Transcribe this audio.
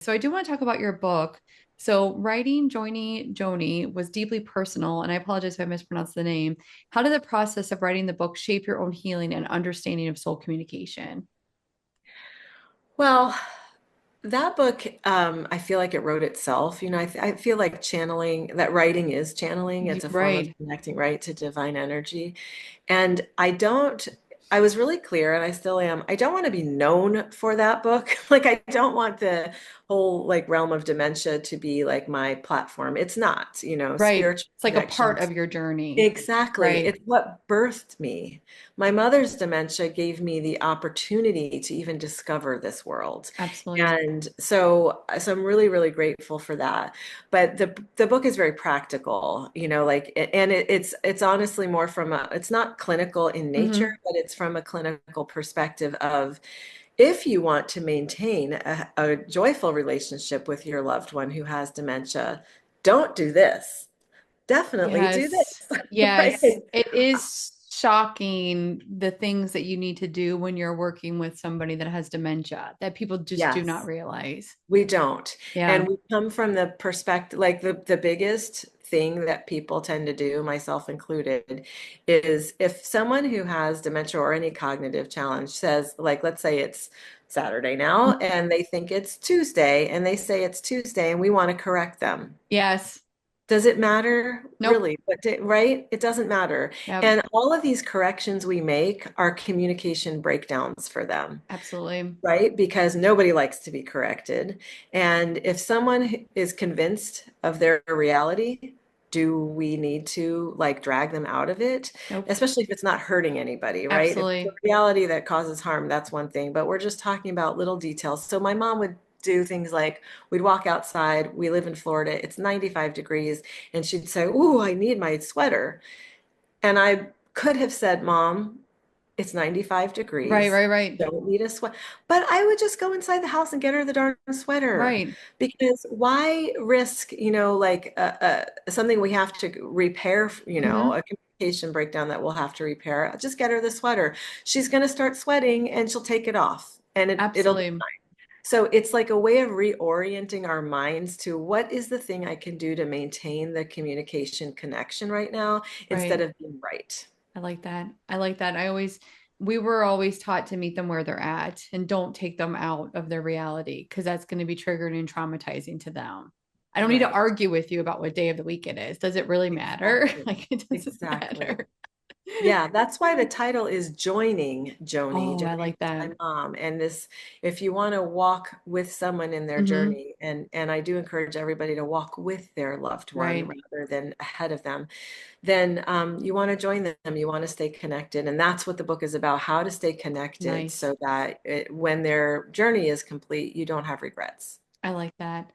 So I do want to talk about your book. So writing Joni was deeply personal, and I apologize if I mispronounced the name. How did the process of writing the book shape your own healing and understanding of soul communication? Well, that book, I feel like it wrote itself. I feel like channeling, that writing is channeling. It's a form of Right. connecting, right, to divine energy. And I was really clear, and I still am. I don't want to be known for that book. Like, I don't want the whole like realm of dementia to be like my platform. It's not, Right. spiritual It's like a part connections. of your journey. Exactly. Right. It's what birthed me. My mother's dementia gave me the opportunity to even discover this world. Absolutely. And so I'm really, really grateful for that. But the book is very practical, it's honestly more from it's not clinical in nature, Hmm. but it's from a clinical perspective of if you want to maintain a joyful relationship with your loved one who has dementia, don't do this, definitely do Yes. this, right? Yes. It is shocking the things that you need to do when you're working with somebody that has dementia that people just do not Yes, realize. we don't. Yeah. And we come from the perspective, like the biggest thing that people tend to do, myself included, is if someone who has dementia or any cognitive challenge says, like, let's say it's Saturday now, and they think it's Tuesday, and they say it's Tuesday, and we want to correct them. Yes. Does it matter? Nope. Really? Right? It doesn't matter. Yep. And all of these corrections we make are communication breakdowns for them, Absolutely. right? Because nobody likes to be corrected. And if someone is convinced of their reality, do we need to like drag them out of it? Nope. Especially if it's not hurting anybody, right? If it's a Absolutely. reality that causes harm, that's one thing. But we're just talking about little details. So my mom would do things like we'd walk outside. We live in Florida. It's 95 degrees. And she'd say, "Ooh, I need my sweater." And I could have said, "Mom, it's 95 Right, degrees. right, right. Don't need a sweat." But I would just go inside the house and get her the darn sweater. Right. Because why risk, like something we have to repair, Hmm. a communication breakdown that we'll have to repair. Just get her the sweater. She's going to start sweating and she'll take it off and it'll be Absolutely. fine. So it's like a way of reorienting our minds to what is the thing I can do to maintain the communication connection right now instead Right. of being right. I like that. I like that. We were always taught to meet them where they're at and don't take them out of their reality because that's going to be triggering and traumatizing to them. I don't need to Right. argue with you about what day of the week it is. Does it really matter? Exactly. Like, it doesn't Exactly. matter. Yeah, that's why the title is Joining Joni. Oh, I Joni like is my that. mom. And this, if you want to walk with someone in their Hmm. journey, and I do encourage everybody to walk with their loved one Right. rather than ahead of them, then you want to join them. You want to stay connected. And that's what the book is about, how to stay connected Nice. so that when their journey is complete, you don't have regrets. I like that.